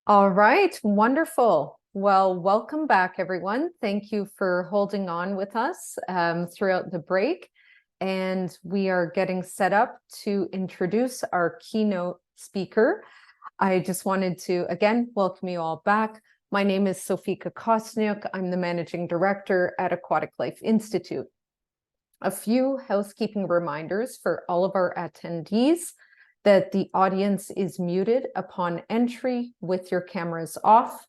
All right, wonderful. Well, welcome back, everyone. Thank you for holding on with us throughout the break. And we are getting set up to introduce our keynote speaker. I just wanted to, again, welcome you all back. My name is Sofika Kosniuk. I'm the Managing Director at Aquatic Life Institute. A few housekeeping reminders for all of our attendees that the audience is muted upon entry with your cameras off.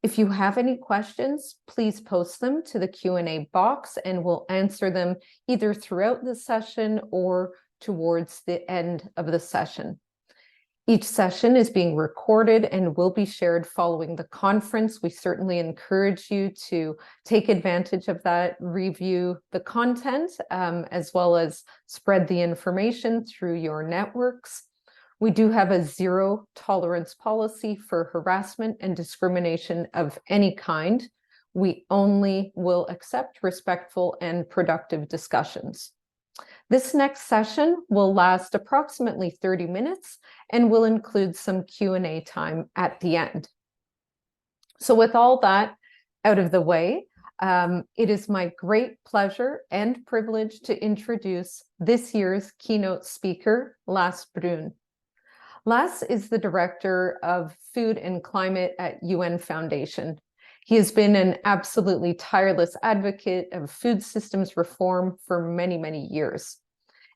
If you have any questions, please post them to the Q&A box and we'll answer them either throughout the session or towards the end of the session. Each session is being recorded and will be shared following the conference. We certainly encourage you to take advantage of that, review the content, as well as spread the information through your networks. We do have a zero tolerance policy for harassment and discrimination of any kind. We only will accept respectful and productive discussions. This next session will last approximately 30 minutes and will include some Q&A time at the end. So with all that out of the way, it is my great pleasure and privilege to introduce this year's keynote speaker, Lasse Bruun. Lasse is the Director of Food and Climate at UN Foundation. He has been an absolutely tireless advocate of food systems reform for many, many years.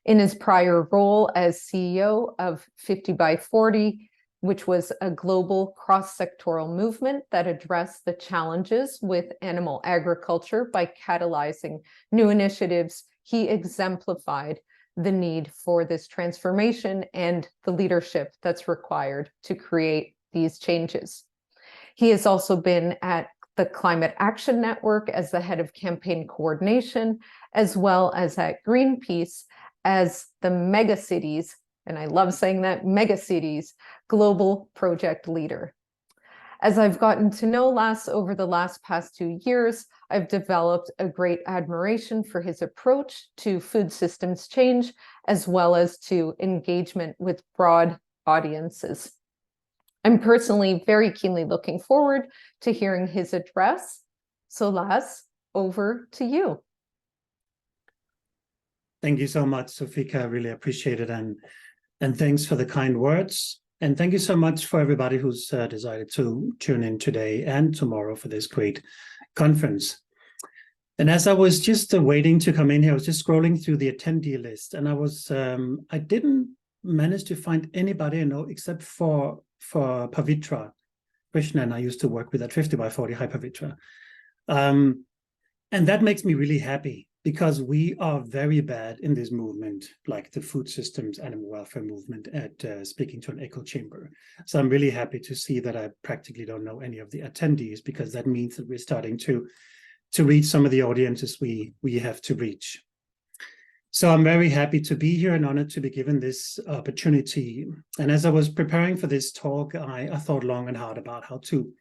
In his prior role as CEO of 50 by 40, which was a global cross-sectoral movement that addressed the challenges with animal agriculture by catalyzing new initiatives, he exemplified the need for this transformation and the leadership that's required to create these changes. He has also been at the Climate Action Network as the head of campaign coordination, as well as at Greenpeace as the megacities, and I love saying that, megacities global project leader. As I've gotten to know Lasse over the past 2 years, I've developed a great admiration for his approach to food systems change, as well as to engagement with broad audiences. I'm personally very keenly looking forward to hearing his address. So Lasse, over to you. Thank you so much, Sofika. I really appreciate it. And thanks for the kind words. And thank you so much for everybody who's decided to tune in today and tomorrow for this great conference. And as I was just waiting to come in here, I was just scrolling through the attendee list, and I didn't manage to find anybody I know except for Pavitra. Krishna and I used to work with at 50 by 40. Hi, Pavitra. And that makes me really happy, because we are very bad in this movement, like the food systems, animal welfare movement, at speaking to an echo chamber. So I'm really happy to see that I practically don't know any of the attendees, because that means that we're starting to reach some of the audiences we have to reach. So I'm very happy to be here and honored to be given this opportunity. And as I was preparing for this talk, I thought long and hard about how to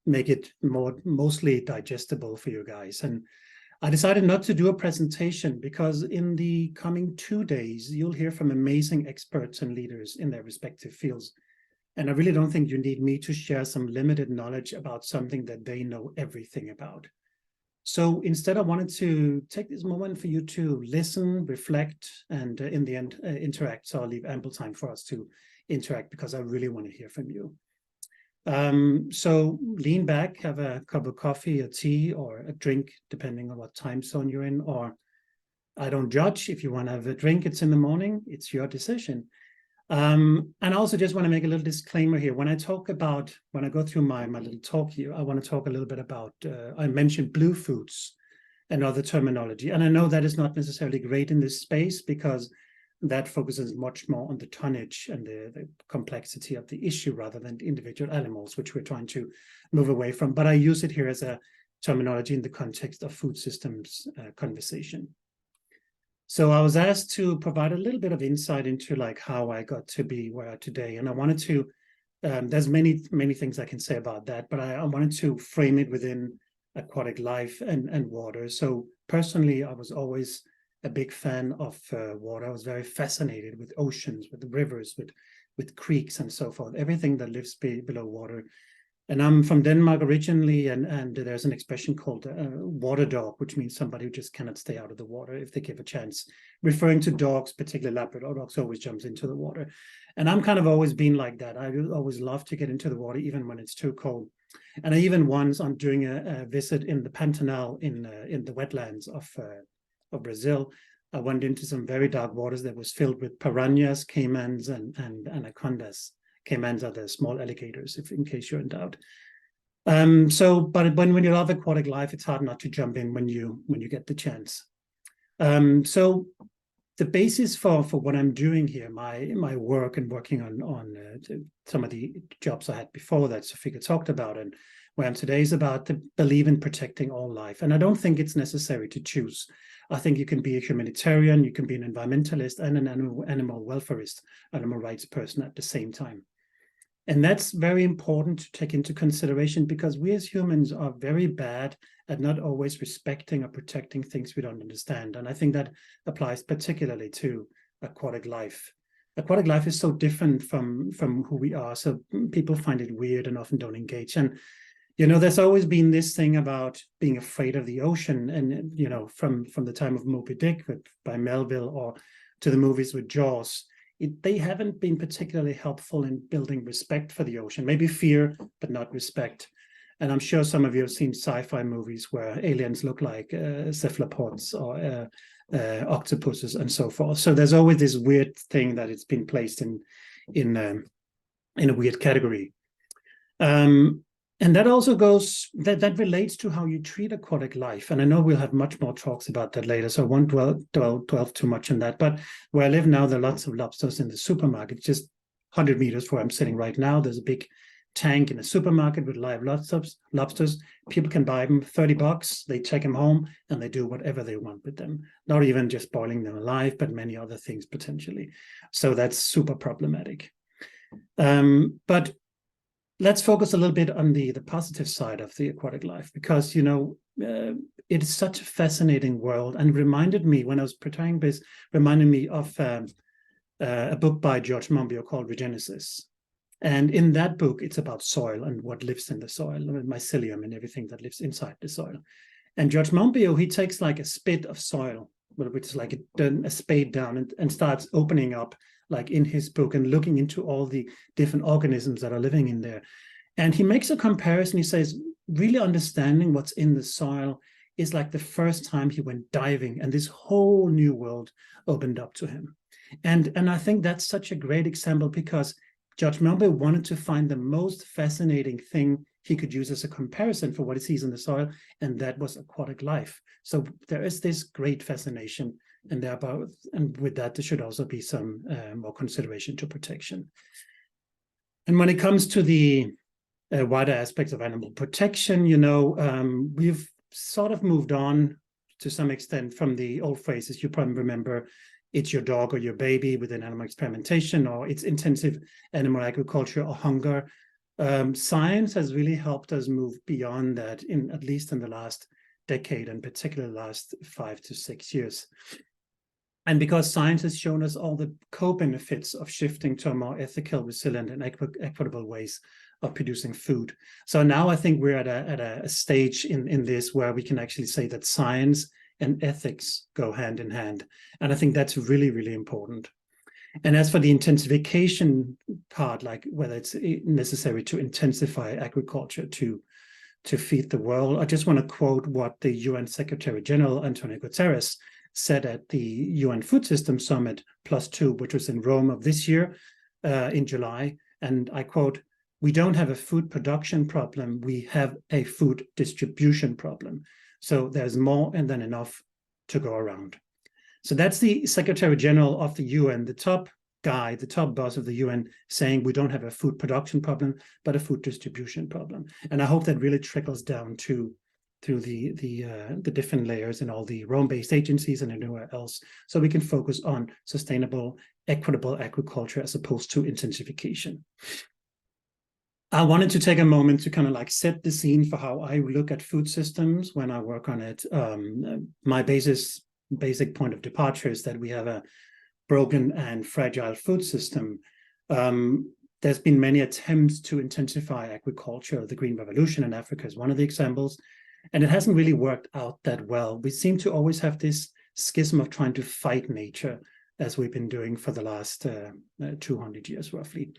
make it mostly digestible for you guys. And I decided not to do a presentation, because in the coming 2 days, you'll hear from amazing experts and leaders in their respective fields. And I really don't think you need me to share some limited knowledge about something that they know everything about. So instead, I wanted to take this moment for you to listen, reflect, and in the end, interact. So I'll leave ample time for us to interact, because I really want to hear from you. So lean back, have a cup of coffee, a tea, or a drink, depending on what time zone you're in, or I don't judge. If you want to have a drink, it's in the morning, it's your decision. And I also just want to make a little disclaimer here. When I go through my little talk here, I want to talk a little bit about, I mentioned blue foods and other terminology. And I know that is not necessarily great in this space, because that focuses much more on the tonnage and the complexity of the issue rather than the individual animals, which we're trying to move away from. But I use it here as a terminology in the context of food systems conversation. So I was asked to provide a little bit of insight into like how I got to be where I am today. And I wanted to, there's many things I can say about that, but I wanted to frame it within aquatic life and water. So personally, I was always a big fan of water. I was very fascinated with oceans, with the rivers, with creeks and so forth. Everything that lives below water And I'm from Denmark originally, and there's an expression called water dog, which means somebody who just cannot stay out of the water if they give a chance, referring to dogs, particularly Labrador dogs, always jumps into the water. And I'm kind of always been like that. I always love to get into the water, even when it's too cold. And I even once, on doing a visit in the Pantanal in the wetlands of Brazil, I went into some very dark waters that was filled with piranhas, caimans, and anacondas. Caimans are the small alligators, if in case you're in doubt. But when you love aquatic life, it's hard not to jump in when you get the chance. So the basis for what I'm doing here, my work and working on some of the jobs I had before that Sofika talked about, and where I'm today, is about the belief in protecting all life. And I don't think it's necessary to choose. I think you can be a humanitarian, you can be an environmentalist, and an animal welfarist, animal rights person at the same time. And that's very important to take into consideration, because we as humans are very bad at not always respecting or protecting things we don't understand. And I think that applies particularly to aquatic life. Aquatic life is so different from who we are. So people find it weird and often don't engage. And, you know, there's always been this thing about being afraid of the ocean. And, you know, from the time of Moby Dick by Melville, or to the movies with Jaws, they haven't been particularly helpful in building respect for the ocean. Maybe fear, but not respect. And I'm sure some of you have seen sci-fi movies where aliens look like cephalopods or octopuses and so forth. So there's always this weird thing that it's been placed in a weird category. And that also goes, that relates to how you treat aquatic life. And I know we'll have much more talks about that later, so I won't dwell too much on that. But where I live now, there are lots of lobsters in the supermarket. Just 100 meters where I'm sitting right now, there's a big tank in a supermarket with live lobsters. People can buy them, $30. They take them home and they do whatever they want with them. Not even just boiling them alive, but many other things potentially. So that's super problematic. But let's focus a little bit on the positive side of the aquatic life, because, you know, it is such a fascinating world, and reminded me, when I was preparing this, reminded me of a book by George Monbiot called Regenesis. And in that book, it's about soil and what lives in the soil, mycelium and everything that lives inside the soil. And George Monbiot, he takes like a spit of soil, which is like a spade down, and starts opening up, like in his book, and looking into all the different organisms that are living in there. And he makes a comparison. He says, really understanding what's in the soil is like the first time he went diving, and this whole new world opened up to him. And I think that's such a great example, because George Monbiot wanted to find the most fascinating thing he could use as a comparison for what he sees in the soil, and that was aquatic life. So there is this great fascination, and with that, there should also be some more consideration to protection. And when it comes to the wider aspects of animal protection, you know, we've sort of moved on to some extent from the old phrases. You probably remember, it's your dog or your baby within animal experimentation, or it's intensive animal agriculture or hunger. Science has really helped us move beyond that, at least in the last decade, and particularly the last 5 to 6 years. And because science has shown us all the co-benefits of shifting to a more ethical, resilient, and equitable ways of producing food. So now I think we're at a stage in this where we can actually say that science and ethics go hand in hand. And I think that's really, really important. And as for the intensification part, like whether it's necessary to intensify agriculture to feed the world, I just want to quote what the UN Secretary General, Antonio Guterres, said at the UN Food System Summit +2, which was in Rome of this year in July. And I quote, "We don't have a food production problem, we have a food distribution problem. So there's more than enough to go around." So that's the Secretary General of the UN, the top guy, the top boss of the UN, saying we don't have a food production problem, but a food distribution problem. And I hope that really trickles down through the different layers in all the Rome-based agencies and anywhere else, so we can focus on sustainable, equitable agriculture as opposed to intensification. I wanted to take a moment to kind of like set the scene for how I look at food systems when I work on it. My basic point of departure is that we have a broken and fragile food system. There's been many attempts to intensify agriculture. The Green Revolution in Africa is one of the examples, and it hasn't really worked out that well. We seem to always have this schism of trying to fight nature, as we've been doing for the last 200 years, roughly.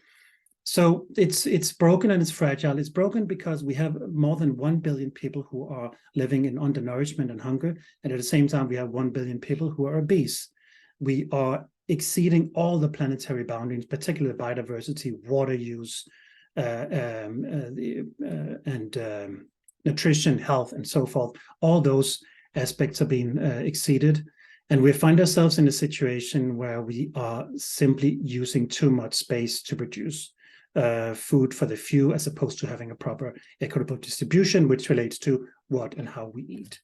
So it's broken and it's fragile. It's broken because we have more than 1 billion people who are living in undernourishment and hunger, and at the same time, we have 1 billion people who are obese. We are exceeding all the planetary boundaries, particularly biodiversity, water use, nutrition, health, and so forth. All those aspects are being exceeded. And we find ourselves in a situation where we are simply using too much space to produce food for the few, as opposed to having a proper equitable distribution, which relates to what and how we eat.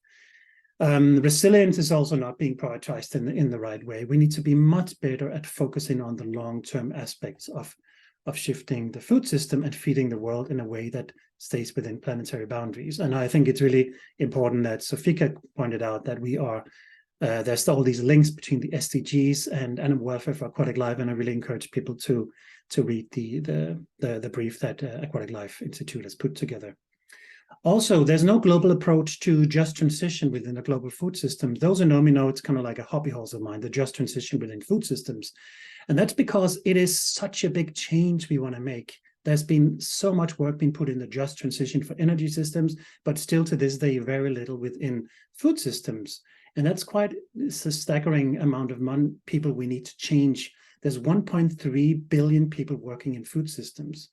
Resilience is also not being prioritized in the right way. We need to be much better at focusing on the long-term aspects of shifting the food system and feeding the world in a way that stays within planetary boundaries. And I think it's really important that Sofika pointed out that we are there's all these links between the SDGs and animal welfare for aquatic life, and I really encourage people to read the brief that Aquatic Life Institute has put together. Also, there's no global approach to just transition within a global food system. Those who know me know it's kind of like a hobby horse of mine, the just transition within food systems. And that's because it is such a big change we want to make. There's been so much work being put in the just transition for energy systems, but still to this day, very little within food systems. And that's quite a staggering amount of people we need to change. There's 1.3 billion people working in food systems,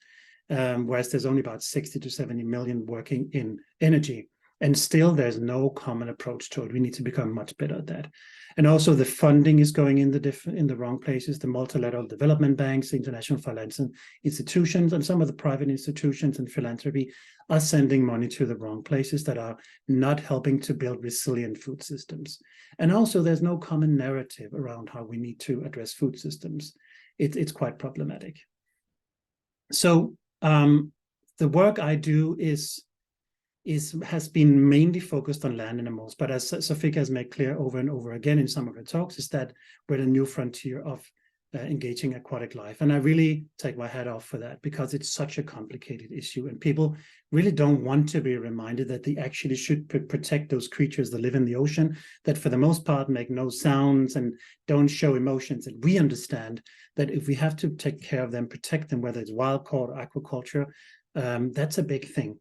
whereas there's only about 60 to 70 million working in energy. And still, there's no common approach to it. We need to become much better at that. And also, the funding is going in the wrong places. The multilateral development banks, the international financial institutions, and some of the private institutions and philanthropy are sending money to the wrong places that are not helping to build resilient food systems. And also, there's no common narrative around how we need to address food systems. It's quite problematic. So the work I do has been mainly focused on land animals, but as Sofika has made clear over and over again in some of her talks, is that we're the new frontier of engaging aquatic life. And I really take my hat off for that, because it's such a complicated issue, and people really don't want to be reminded that they actually should protect those creatures that live in the ocean, that for the most part make no sounds and don't show emotions. And we understand that if we have to take care of them, protect them, whether it's wild caught or aquaculture, that's a big thing.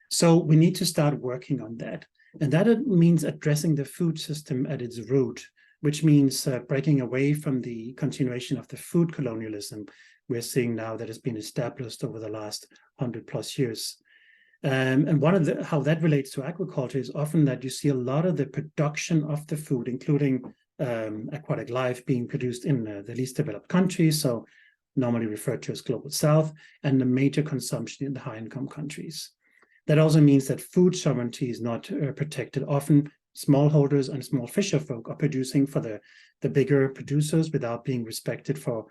So we need to start working on that. And that means addressing the food system at its root, which means breaking away from the continuation of the food colonialism we're seeing now that has been established over the last 100+ years. And one of how that relates to aquaculture is often that you see a lot of the production of the food, including aquatic life, being produced in the least developed countries, so normally referred to as Global South, and the major consumption in the high-income countries. That also means that food sovereignty is not protected. Often, smallholders and small fisher folk are producing for the bigger producers without being respected for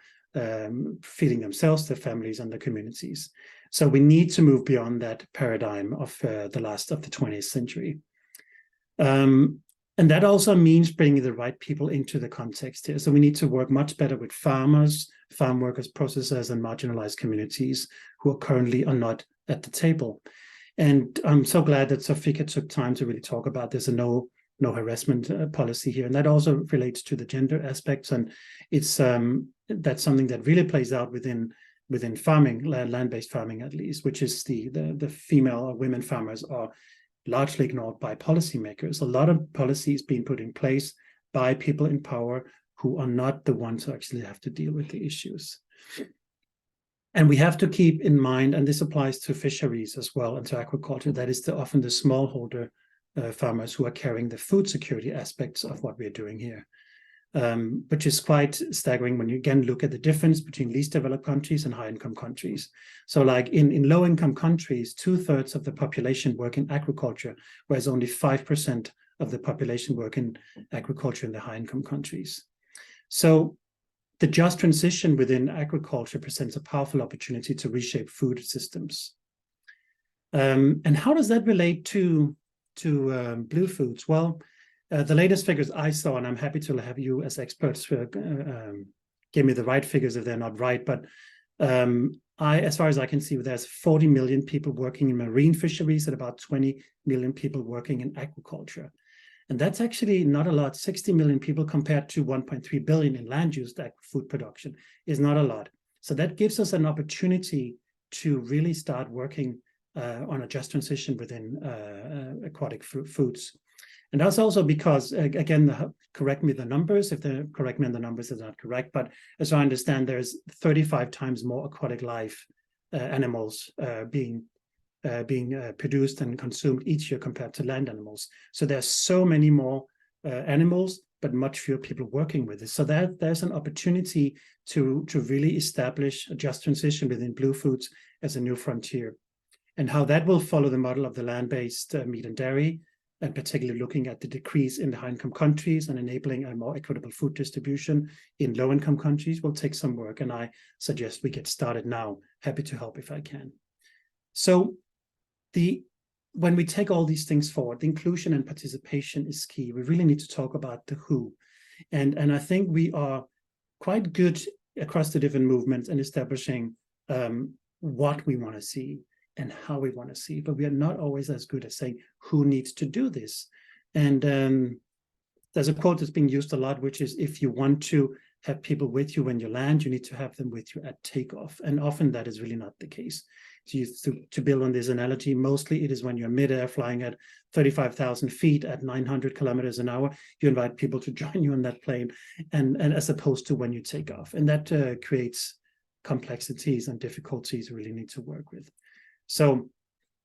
feeding themselves, their families, and their communities. So we need to move beyond that paradigm of the last of the 20th century. And that also means bringing the right people into the context here. So we need to work much better with farmers, farm workers, processors, and marginalized communities who currently are not at the table. And I'm so glad that Sofika took time to really talk about this and no harassment policy here. And that also relates to the gender aspects. And it's that's something that really plays out within farming, land-based farming at least, which is the female or women farmers are largely ignored by policymakers. A lot of policies being put in place by people in power who are not the ones who actually have to deal with the issues. And we have to keep in mind, and this applies to fisheries as well and to aquaculture, that is often the smallholder farmers who are carrying the food security aspects of what we're doing here, which is quite staggering when you again look at the difference between least developed countries and high-income countries. So like in low-income countries, 2/3 of the population work in agriculture, whereas only 5% of the population work in agriculture in the high-income countries. So the just transition within agriculture presents a powerful opportunity to reshape food systems. And how does that relate to blue foods? Well, the latest figures I saw, and I'm happy to have you as experts give me the right figures if they're not right, but as far as I can see, there's 40 million people working in marine fisheries and about 20 million people working in aquaculture. And that's actually not a lot. 60 million people compared to 1.3 billion in land-use food production is not a lot. So that gives us an opportunity to really start working on a just transition within aquatic foods. And that's also because, again, correct me the numbers, if the correct me on the numbers is not correct, but as I understand, there's 35 times more aquatic life animals being produced and consumed each year compared to land animals. So there's so many more animals, but much fewer people working with it. So there's an opportunity to really establish a just transition within blue foods as a new frontier. And how that will follow the model of the land-based meat and dairy, and particularly looking at the decrease in the high-income countries and enabling a more equitable food distribution in low-income countries will take some work. And I suggest we get started now. Happy to help if I can. So when we take all these things forward, the inclusion and participation is key. We really need to talk about the who. And I think we are quite good across the different movements in establishing what we want to see and how we want to see, but we are not always as good at saying who needs to do this. And there's a quote that's being used a lot, which is, if you want to have people with you when you land, you need to have them with you at takeoff. And often that is really not the case. To build on this analogy, mostly it is when you're midair flying at 35,000 feet at 900 kilometers an hour, you invite people to join you on that plane, and as opposed to when you take off. And that creates complexities and difficulties we really need to work with. So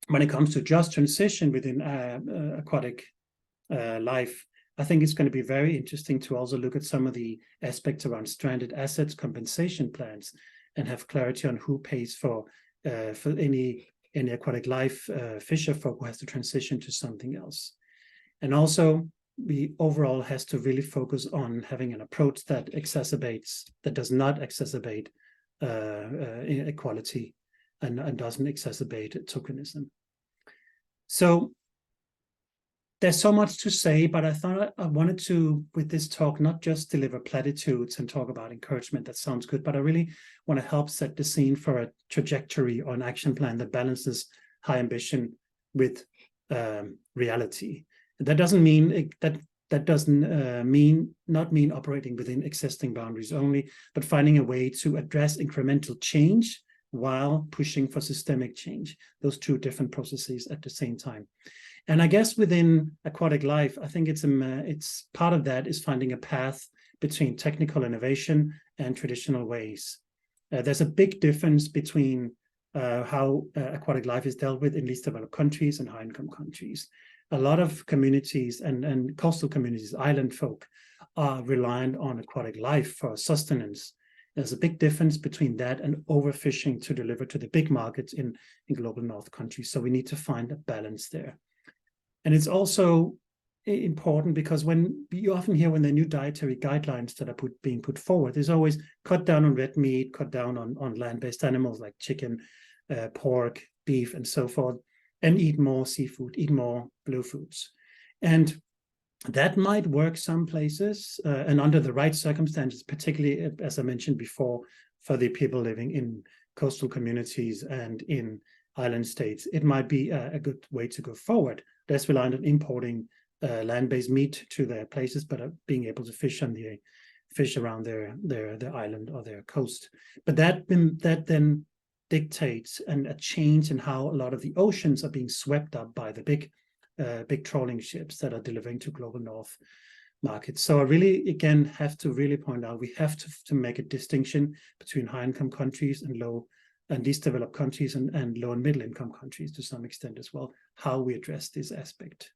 when it comes to just transition within aquatic life, I think it's going to be very interesting to also look at some of the aspects around stranded assets, compensation plans, and have clarity on who pays for any aquatic life fisher folk who has to transition to something else. And also, we overall has to really focus on having an approach that does not exacerbate inequality and doesn't exacerbate tokenism. So there's so much to say, but I thought I wanted to, with this talk, not just deliver platitudes and talk about encouragement. That sounds good, but I really want to help set the scene for a trajectory or an action plan that balances high ambition with reality. That doesn't mean not mean operating within existing boundaries only, but finding a way to address incremental change while pushing for systemic change. Those two different processes at the same time. And I guess within aquatic life, I think it's part of that is finding a path between technical innovation and traditional ways. There's a big difference between how aquatic life is dealt with in least developed countries and high-income countries. A lot of communities and coastal communities, island folk, are reliant on aquatic life for sustenance. There's a big difference between that and overfishing to deliver to the big markets in global north countries. So we need to find a balance there. And it's also important because when you often hear when there are new dietary guidelines that are being put forward, there's always cut down on red meat, cut down on land-based animals like chicken, pork, beef, and so forth, and eat more seafood, eat more blue foods. And that might work some places and under the right circumstances, particularly, as I mentioned before, for the people living in coastal communities and in island states, it might be a good way to go forward. Less reliant on importing land-based meat to their places, but being able to fish around their island or their coast. But that then dictates a change in how a lot of the oceans are being swept up by the big trawling ships that are delivering to global north markets. So I really, again, have to really point out we have to make a distinction between high-income countries and low and least developed countries and low and middle income countries to some extent as well, how we address this aspect.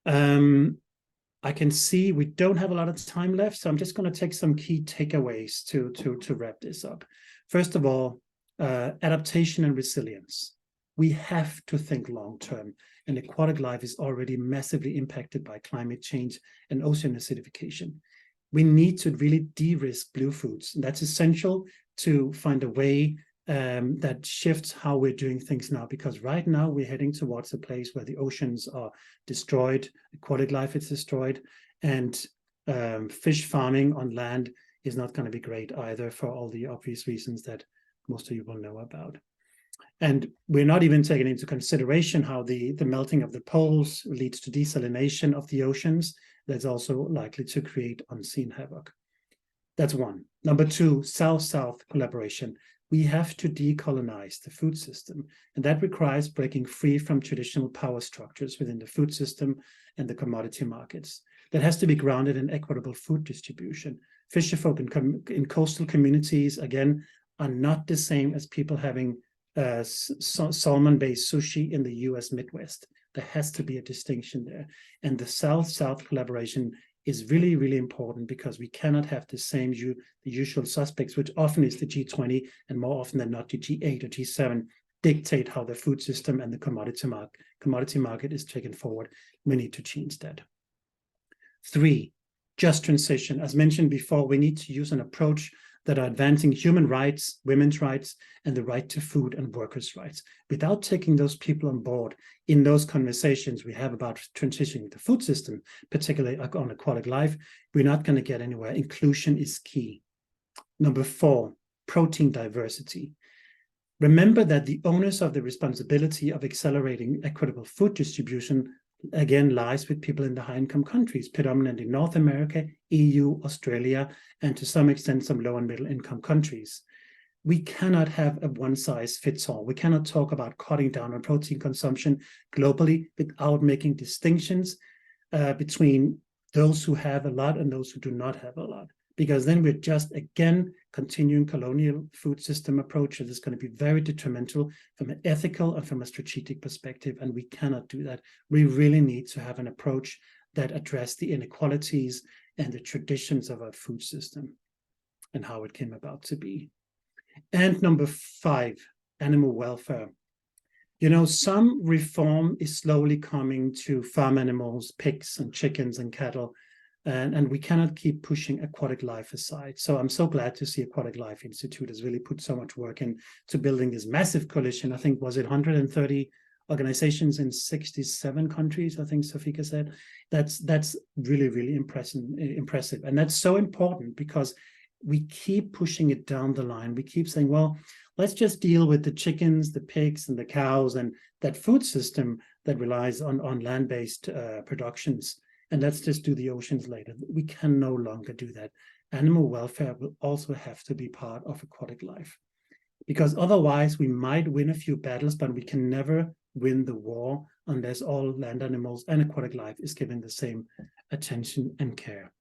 I can see we don't have a lot of time left, so I'm just going to take some key takeaways to wrap this up. First of all, adaptation and resilience. We have to think long-term, and aquatic life is already massively impacted by climate change and ocean acidification. We need to really de-risk blue foods, and that's essential to find a way that shifts how we're doing things now, because right now we're heading towards a place where the oceans are destroyed, aquatic life is destroyed, and fish farming on land is not going to be great either for all the obvious reasons that most of you will know about. And we're not even taking into consideration how the melting of the poles leads to desalination of the oceans. That's also likely to create unseen havoc. That's one. Number two, South-South collaboration. We have to decolonize the food system, and that requires breaking free from traditional power structures within the food system and the commodity markets. That has to be grounded in equitable food distribution. Fisherfolk in coastal communities, again, are not the same as people having salmon-based sushi in the US Midwest. There has to be a distinction there. And the South-South collaboration is really, really important, because we cannot have the same the usual suspects, which often is the G20, and more often than not the G8 or G7, dictate how the food system and the commodity market is taken forward. We need to change that. 3, just transition. As mentioned before, we need to use an approach that are advancing human rights, women's rights, and the right to food and workers' rights. Without taking those people on board in those conversations we have about transitioning the food system, particularly on aquatic life, we're not going to get anywhere. Inclusion is key. Number 4, protein diversity. Remember that the onus of the responsibility of accelerating equitable food distribution again lies with people in the high-income countries, predominantly North America, EU, Australia, and to some extent some low and middle-income countries. We cannot have a one-size-fits-all. We cannot talk about cutting down on protein consumption globally without making distinctions between those who have a lot and those who do not have a lot, because then we're just, again, continuing colonial food system approach that is going to be very detrimental from an ethical and from a strategic perspective, and we cannot do that. We really need to have an approach that addresses the inequalities and the traditions of our food system and how it came about to be. And number 5, animal welfare. You know, some reform is slowly coming to farm animals, pigs and chickens and cattle, and we cannot keep pushing aquatic life aside. So I'm so glad to see Aquatic Life Institute has really put so much work into building this massive coalition. I think, was it 130 organizations in 67 countries, I think Sofika said. That's really, really impressive. And that's so important, because we keep pushing it down the line. We keep saying, well, let's just deal with the chickens, the pigs, and the cows, and that food system that relies on land-based productions. And let's just do the oceans later. We can no longer do that. Animal welfare will also have to be part of aquatic life, because otherwise we might win a few battles, but we can never win the war unless all land animals and aquatic life is given the same attention and care.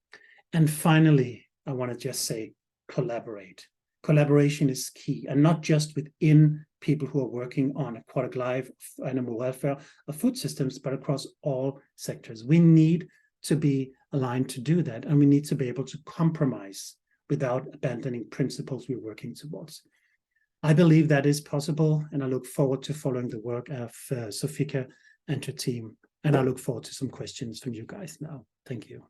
And finally, I want to just say, collaborate. Collaboration is key, and not just within people who are working on aquatic life, animal welfare, or food systems, but across all sectors. We need to be aligned to do that, and we need to be able to compromise without abandoning principles we're working towards. I believe that is possible, and I look forward to following the work of Sofika and her team, and I look forward to some questions from you guys now. Thank you.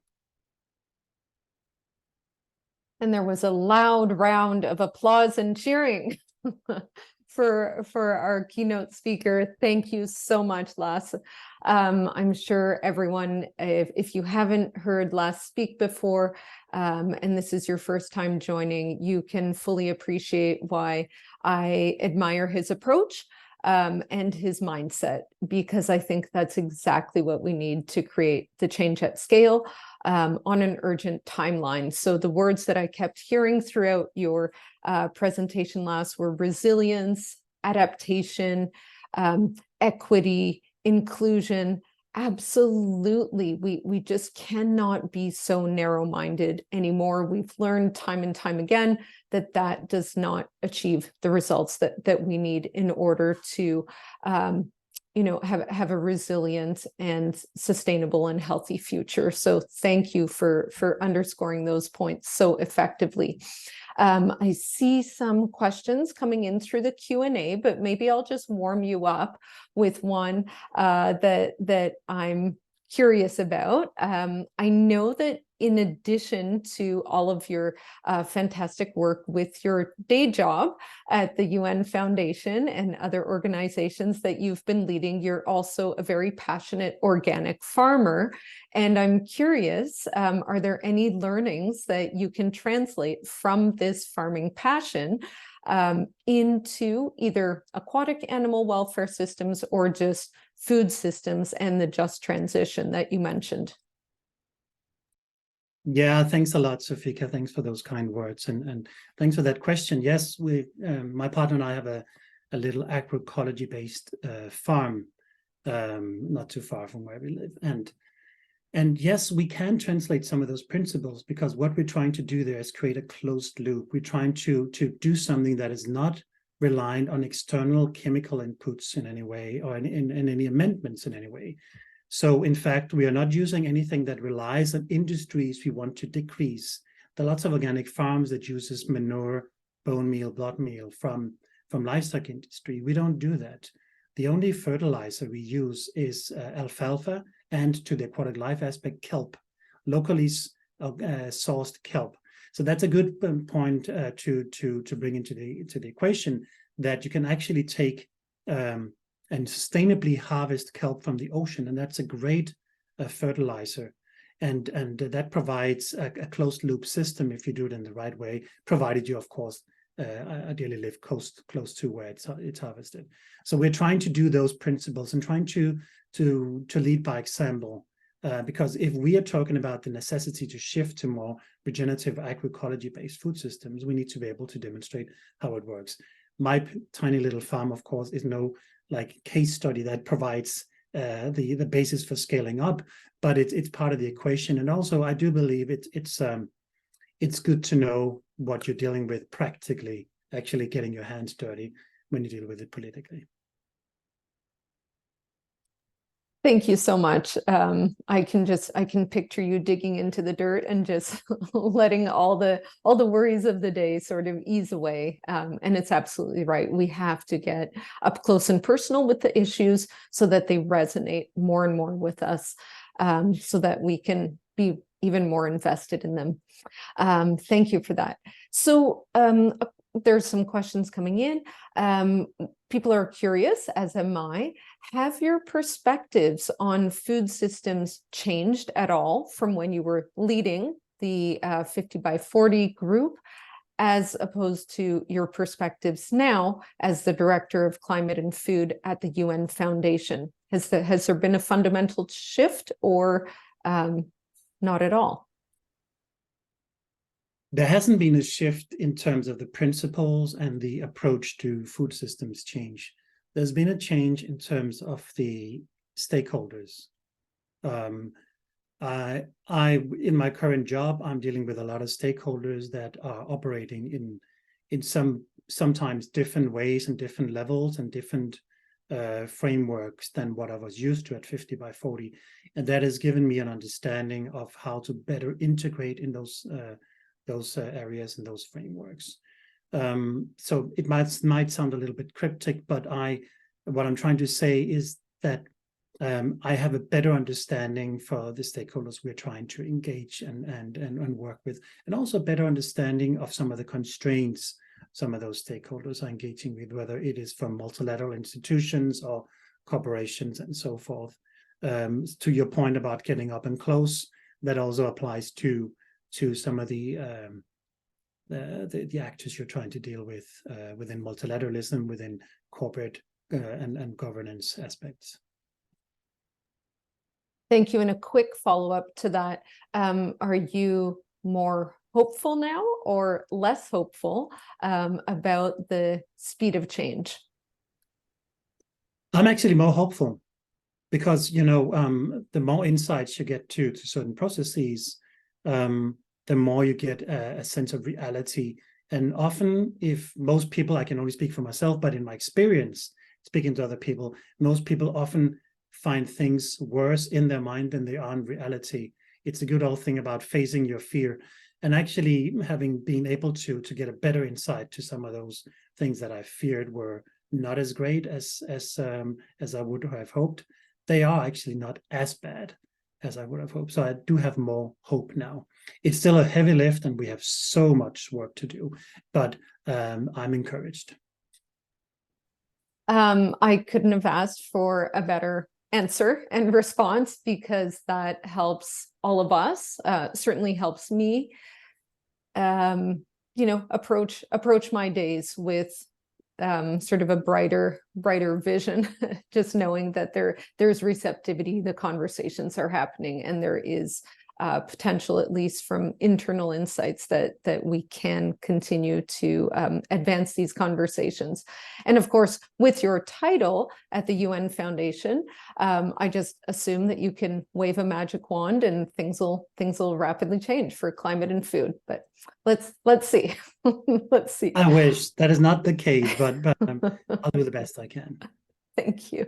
And there was a loud round of applause and cheering for our keynote speaker. Thank you so much, Lasse. I'm sure everyone, if you haven't heard Lasse speak before, and this is your first time joining, you can fully appreciate why I admire his approach and his mindset, because I think that's exactly what we need to create the change at scale on an urgent timeline. So the words that I kept hearing throughout your presentation, Lasse, were resilience, adaptation, equity, inclusion. Absolutely. We just cannot be so narrow-minded anymore. We've learned time and time again that that does not achieve the results that we need in order to have a resilient and sustainable and healthy future. So thank you for underscoring those points so effectively. I see some questions coming in through the Q&A, but maybe I'll just warm you up with one that I'm curious about. I know that in addition to all of your fantastic work with your day job at the UN Foundation and other organizations that you've been leading, you're also a very passionate organic farmer. And I'm curious, are there any learnings that you can translate from this farming passion into either aquatic animal welfare systems or just food systems and the just transition that you mentioned? Yeah, thanks a lot, Sofika. Thanks for those kind words, and thanks for that question. Yes, my partner and I have a little agroecology-based farm, not too far from where we live, and yes, we can translate some of those principles, because what we're trying to do there is create a closed loop. We're trying to do something that is not reliant on external chemical inputs in any way, or in any amendments in any way. So in fact, we are not using anything that relies on industries we want to decrease. There are lots of organic farms that uses manure, bone meal, blood meal from livestock industry. We don't do that. The only fertilizer we use is alfalfa, and, to the aquatic life aspect, kelp, locally sourced kelp. So that's a good point to bring into the equation, that you can actually take and sustainably harvest kelp from the ocean, and that's a great fertilizer, and that provides a closed loop system if you do it in the right way, provided you, of course, ideally live close to where it's harvested. So we're trying to do those principles and trying to lead by example, because if we are talking about the necessity to shift to more regenerative agroecology-based food systems, we need to be able to demonstrate how it works. My tiny little farm, of course, is no case study that provides the basis for scaling up, but it's part of the equation. And also, I do believe it's good to know what you're dealing with practically, actually getting your hands dirty when you deal with it politically. Thank you so much. I can picture you digging into the dirt and just letting all the worries of the day sort of ease away. And it's absolutely right. We have to get up close and personal with the issues so that they resonate more and more with us, so that we can be even more invested in them. Thank you for that. So there's some questions coming in. People are curious, as am I. Have your perspectives on food systems changed at all from when you were leading the 50 by 40 group, as opposed to your perspectives now as the Director of Climate and Food at the UN Foundation? Has there been a fundamental shift, or not at all? There hasn't been a shift in terms of the principles and the approach to food systems change. There's been a change in terms of the stakeholders. In my current job, I'm dealing with a lot of stakeholders that are operating in sometimes different ways and different levels and different frameworks than what I was used to at 50 by 40. And that has given me an understanding of how to better integrate in those areas and those frameworks. So it might sound a little bit cryptic, but what I'm trying to say is that I have a better understanding for the stakeholders we're trying to engage and work with, and also a better understanding of some of the constraints some of those stakeholders are engaging with, whether it is from multilateral institutions or corporations and so forth. To your point about getting up and close, that also applies to some of the actors you're trying to deal with within multilateralism, within corporate and governance aspects. Thank you. And a quick follow-up to that, are you more hopeful now or less hopeful about the speed of change? I'm actually more hopeful, because the more insights you get to certain processes, the more you get a sense of reality. And often, if most people, I can only speak for myself, but in my experience, speaking to other people, most people often find things worse in their mind than they are in reality. It's a good old thing about facing your fear, and actually having been able to get a better insight to some of those things that I feared were not as great as I would have hoped. They are actually not as bad as I would have hoped. So I do have more hope now. It's still a heavy lift and we have so much work to do, but I'm encouraged. I couldn't have asked for a better answer and response, because that helps all of us, certainly helps me. approach my days with sort of a brighter vision, just knowing that there's receptivity, the conversations are happening, and there is potential, at least from internal insights, that we can continue to advance these conversations. And of course, with your title at the UN Foundation, I just assume that you can wave a magic wand and things will rapidly change for climate and food. But let's see. Let's see. I wish that is not the case, but I'll do the best I can. Thank you.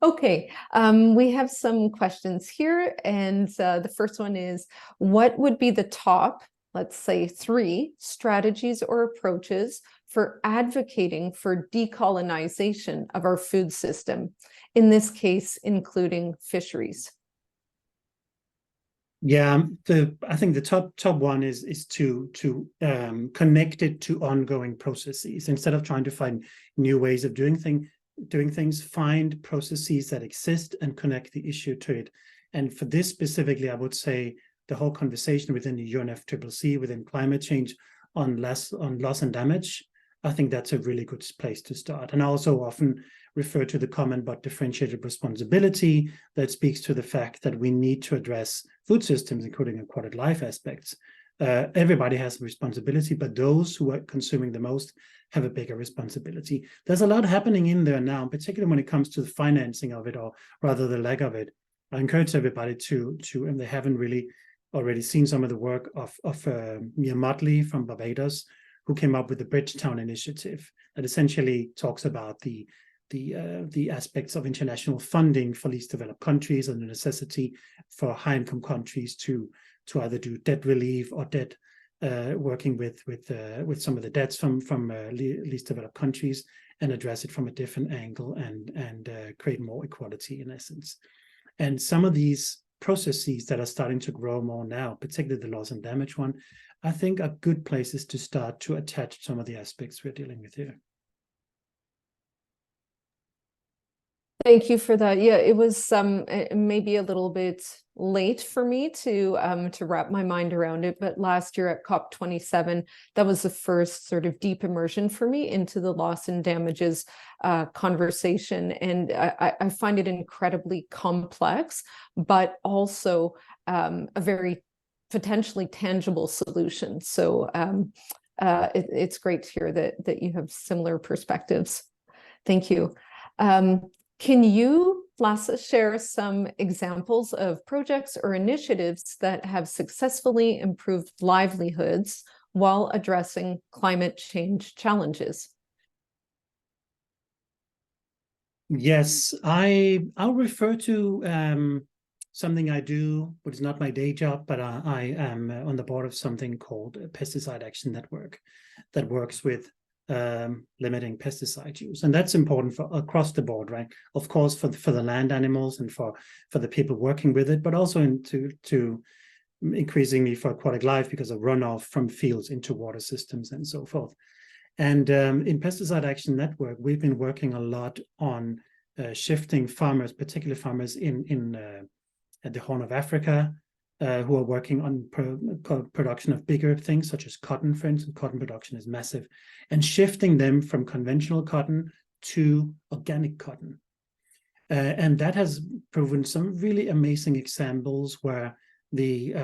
Okay, we have some questions here, and the first one is, what would be the top, let's say, 3 strategies or approaches for advocating for decolonization of our food system, in this case, including fisheries? Yeah, I think the top one is to connect it to ongoing processes instead of trying to find new ways of doing things. Find processes that exist and connect the issue to it. And for this specifically, I would say the whole conversation within the UNFCCC, within climate change on loss and damage, I think that's a really good place to start. And I also often refer to the comment about differentiated responsibility that speaks to the fact that we need to address food systems, including aquatic life aspects. Everybody has a responsibility, but those who are consuming the most have a bigger responsibility. There's a lot happening in there now, particularly when it comes to the financing of it, or rather the lack of it. I encourage everybody to and they haven't really already seen some of the work of Mia Motley from Barbados, who came up with the Bridgetown Initiative that essentially talks about the aspects of international funding for least developed countries and the necessity for high-income countries to either do debt relief or debt working with some of the debts from least developed countries and address it from a different angle and create more equality in essence. And some of these processes that are starting to grow more now, particularly the loss and damage one, I think are good places to start to attach some of the aspects we're dealing with here. Thank you for that. Yeah, it was maybe a little bit late for me to wrap my mind around it, but last year at COP27, that was the first sort of deep immersion for me into the loss and damages conversation, and I find it incredibly complex, but also a very potentially tangible solution. So it's great to hear that you have similar perspectives. Thank you. Can you, Lasse, share some examples of projects or initiatives that have successfully improved livelihoods while addressing climate change challenges? Yes, I'll refer to something I do, which is not my day job, but I am on the board of something called a Pesticide Action Network that works with limiting pesticide use, and that's important for across the board, right? Of course, for the land animals and for the people working with it, but also to increasingly for aquatic life because of runoff from fields into water systems and so forth. And in Pesticide Action Network, we've been working a lot on shifting farmers, particularly farmers at the Horn of Africa, who are working on production of bigger things such as cotton, for instance. Cotton production is massive, and shifting them from conventional cotton to organic cotton. And that has proven some really amazing examples where the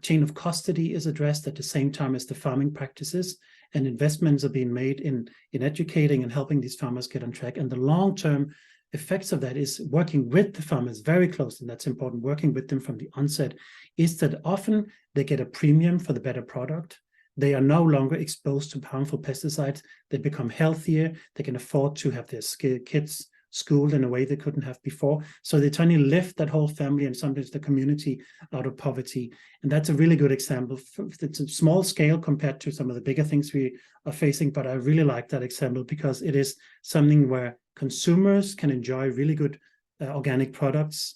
chain of custody is addressed at the same time as the farming practices, and investments are being made in educating and helping these farmers get on track. And the long-term effects of that is working with the farmers very closely, and that's important, working with them from the onset, is that often they get a premium for the better product. They are no longer exposed to harmful pesticides. They become healthier. They can afford to have their kids schooled in a way they couldn't have before. So they try to lift that whole family and sometimes the community out of poverty. And that's a really good example. It's a small scale compared to some of the bigger things we are facing, but I really like that example because it is something where consumers can enjoy really good organic products.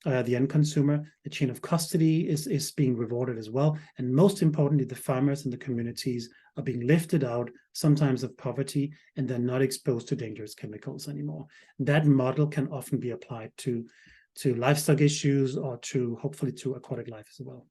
The end consumer, the chain of custody is being rewarded as well. And most importantly, the farmers and the communities are being lifted out, sometimes of poverty, and they're not exposed to dangerous chemicals anymore. That model can often be applied to livestock issues or hopefully to aquatic life as well.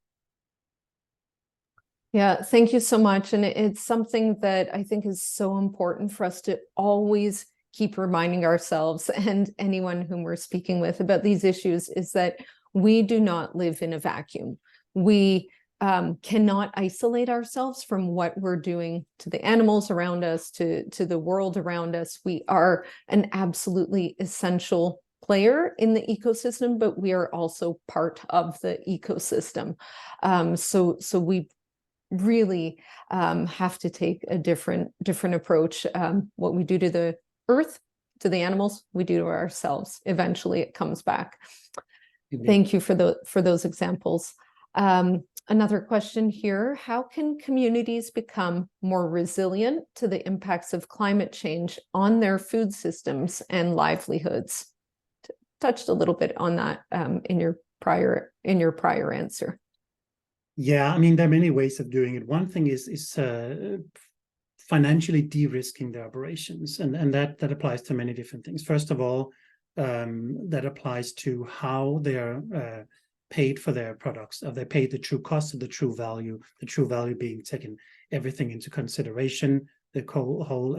Yeah, thank you so much. And it's something that I think is so important for us to always keep reminding ourselves and anyone whom we're speaking with about these issues, is that we do not live in a vacuum. We cannot isolate ourselves from what we're doing to the animals around us, to the world around us. We are an absolutely essential player in the ecosystem, but we are also part of the ecosystem. So we really have to take a different approach. What we do to the earth, to the animals, we do to ourselves. Eventually, it comes back. Indeed. Thank you for those examples. Another question here: how can communities become more resilient to the impacts of climate change on their food systems and livelihoods? Touched a little bit on that in your prior answer. Yeah, I mean, there are many ways of doing it. One thing is financially de-risking their operations, and that applies to many different things. First of all, that applies to how they are paid for their products. Are they paid the true cost of the true value being taken everything into consideration, the whole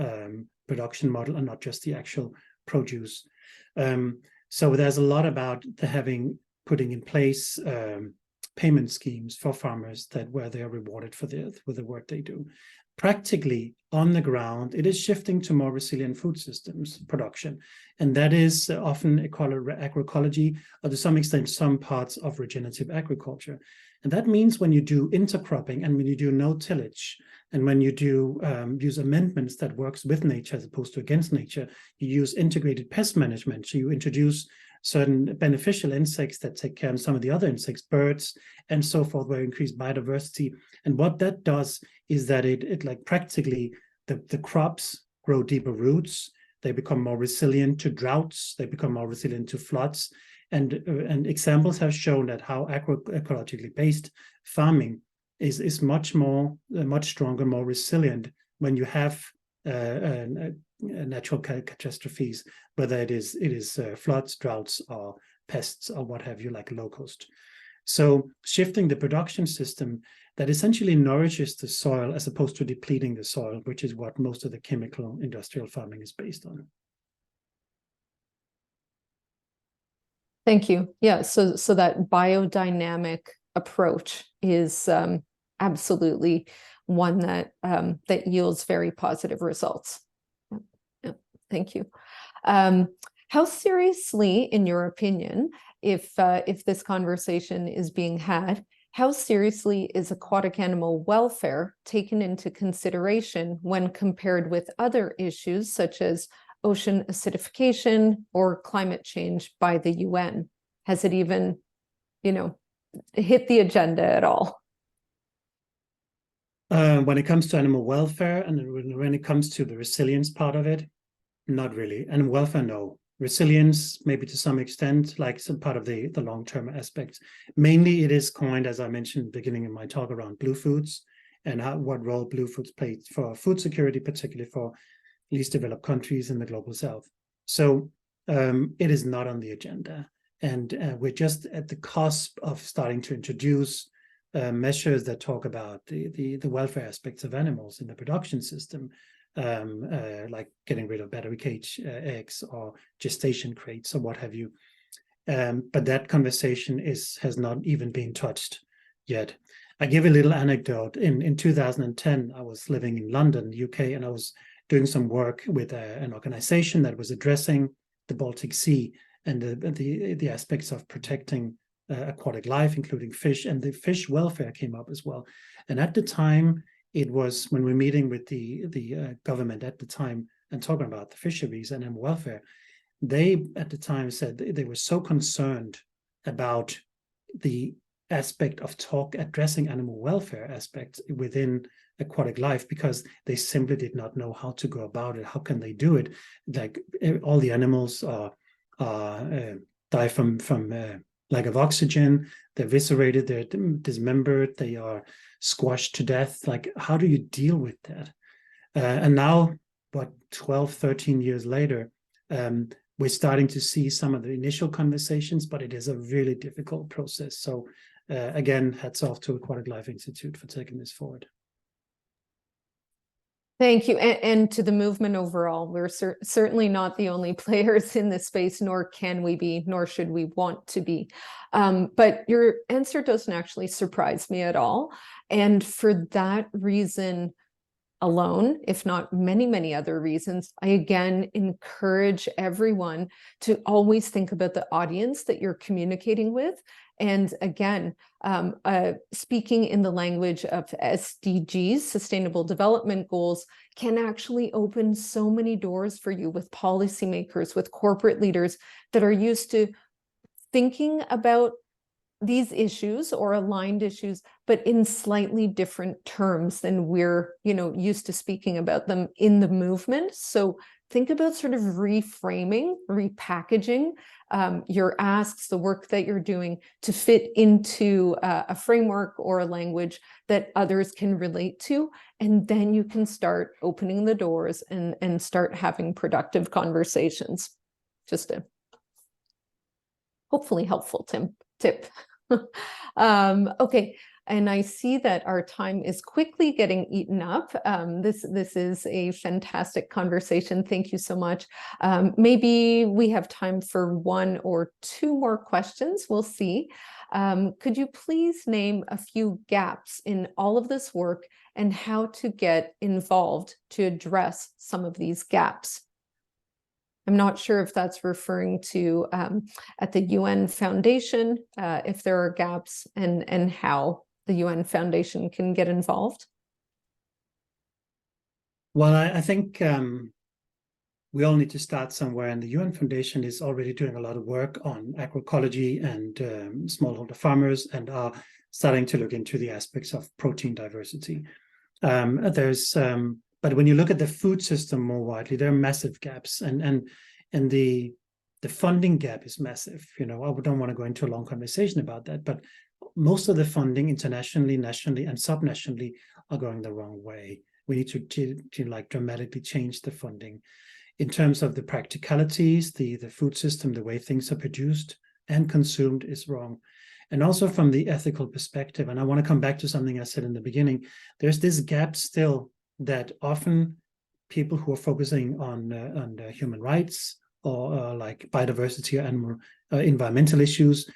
production model, and not just the actual produce. So there's a lot about putting in place payment schemes for farmers where they are rewarded for the work they do. Practically on the ground, it is shifting to more resilient food systems production, and that is often agroecology, or to some extent some parts of regenerative agriculture. And that means when you do intercropping, and when you do no tillage, and when you do use amendments that works with nature as opposed to against nature, you use integrated pest management. So you introduce certain beneficial insects that take care of some of the other insects, birds, and so forth, where increase biodiversity. And what that does is that it like practically the crops grow deeper roots, they become more resilient to droughts, they become more resilient to floods. And examples have shown that how agroecologically based farming is much stronger, more resilient when you have natural catastrophes, whether it is floods, droughts, or pests, or what have you, like locust. So shifting the production system that essentially nourishes the soil as opposed to depleting the soil, which is what most of the chemical industrial farming is based on. Thank you. Yeah, so that biodynamic approach is absolutely one that that yields very positive results. Yeah, thank you. How seriously, in your opinion, if this conversation is being had, how seriously is aquatic animal welfare taken into consideration when compared with other issues such as ocean acidification or climate change by the UN? Has it even, hit the agenda at all? When it comes to animal welfare and when it comes to the resilience part of it, not really. Animal welfare, no. Resilience, maybe to some extent, like some part of the long-term aspects. Mainly it is coined, as I mentioned at the beginning of my talk, around blue foods and what role blue foods play for food security, particularly for least developed countries in the global south. So it is not on the agenda. And we're just at the cusp of starting to introduce measures that talk about the welfare aspects of animals in the production system, like getting rid of battery cage eggs or gestation crates or what have you. But that conversation has not even been touched yet. I give a little anecdote. In 2010, I was living in London, UK, and I was doing some work with an organization that was addressing the Baltic Sea and the aspects of protecting aquatic life, including fish, and the fish welfare came up as well. And at the time, it was when we're meeting with the government at the time and talking about the fisheries and animal welfare, they at the time said they were so concerned about the aspect of addressing animal welfare aspects within aquatic life, because they simply did not know how to go about it. How can they do it? Like all the animals die from lack of oxygen, they're eviscerated, they're dismembered, they are squashed to death. Like, how do you deal with that? And now, 12, 13 years later, we're starting to see some of the initial conversations, but it is a really difficult process. So again, hats off to Aquatic Life Institute for taking this forward. Thank you. And to the movement overall, we're certainly not the only players in this space, nor can we be, nor should we want to be. But your answer doesn't actually surprise me at all. And for that reason alone, if not many, many other reasons, I again encourage everyone to always think about the audience that you're communicating with. And again, speaking in the language of SDGs, Sustainable Development Goals, can actually open so many doors for you with policymakers, with corporate leaders that are used to thinking about these issues or aligned issues, but in slightly different terms than we're, used to speaking about them in the movement. So think about sort of reframing, repackaging your asks, the work that you're doing to fit into a framework or a language that others can relate to. And then you can start opening the doors and start having productive conversations. Just a hopefully helpful tip. Okay, and I see that our time is quickly getting eaten up. This is a fantastic conversation. Thank you so much. Maybe we have time for one or two more questions. We'll see. Could you please name a few gaps in all of this work and how to get involved to address some of these gaps? I'm not sure if that's referring to at the UN Foundation, if there are gaps and how the UN Foundation can get involved. Well, I think we all need to start somewhere, and the UN Foundation is already doing a lot of work on agroecology and smallholder farmers, and are starting to look into the aspects of protein diversity. But when you look at the food system more widely, there are massive gaps, and the funding gap is massive. I don't want to go into a long conversation about that, but most of the funding internationally, nationally, and subnationally are going the wrong way. We need to like dramatically change the funding in terms of the practicalities. The food system, the way things are produced and consumed, is wrong. And also from the ethical perspective, and I want to come back to something I said in the beginning, there's this gap still that often people who are focusing on human rights or like biodiversity or animal environmental issues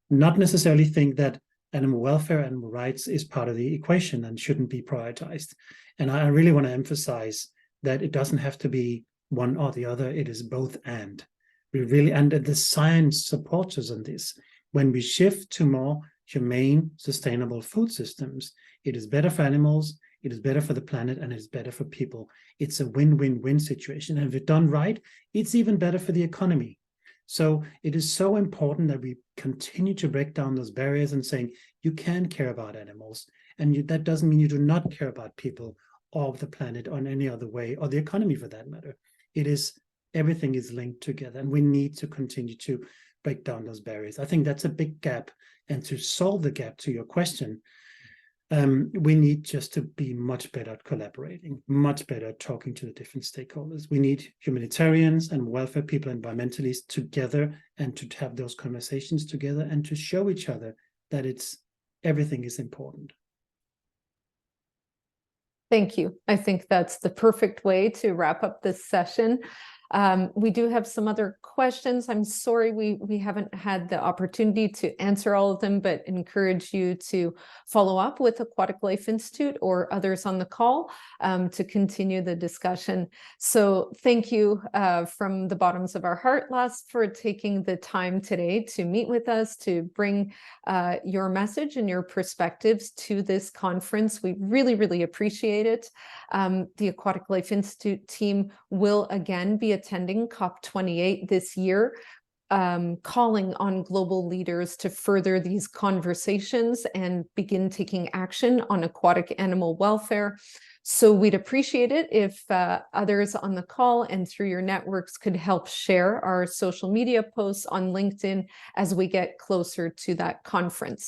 not necessarily think that animal welfare, animal rights is part of the equation and shouldn't be prioritized. And I really want to emphasize that it doesn't have to be one or the other. It is both and. And the science supports us on this. When we shift to more humane, sustainable food systems, it is better for animals, it is better for the planet, and it's better for people. It's a win-win-win situation. And if it's done right, it's even better for the economy. So it is so important that we continue to break down those barriers and saying, you can care about animals. And that doesn't mean you do not care about people or the planet or in any other way, or the economy for that matter. Everything is linked together, and we need to continue to break down those barriers. I think that's a big gap. And to solve the gap, to your question, we need just to be much better at collaborating, much better at talking to the different stakeholders. We need humanitarians and welfare people, environmentalists together, and to have those conversations together and to show each other that everything is important. Thank you. I think that's the perfect way to wrap up this session. We do have some other questions. I'm sorry we haven't had the opportunity to answer all of them, but encourage you to follow up with Aquatic Life Institute or others on the call to continue the discussion. So thank you from the bottoms of our heart, Lasse, for taking the time today to meet with us, to bring your message and your perspectives to this conference. We really, really appreciate it. The Aquatic Life Institute team will again be attending COP28 this year, calling on global leaders to further these conversations and begin taking action on aquatic animal welfare. So we'd appreciate it if others on the call and through your networks could help share our social media posts on LinkedIn as we get closer to that conference.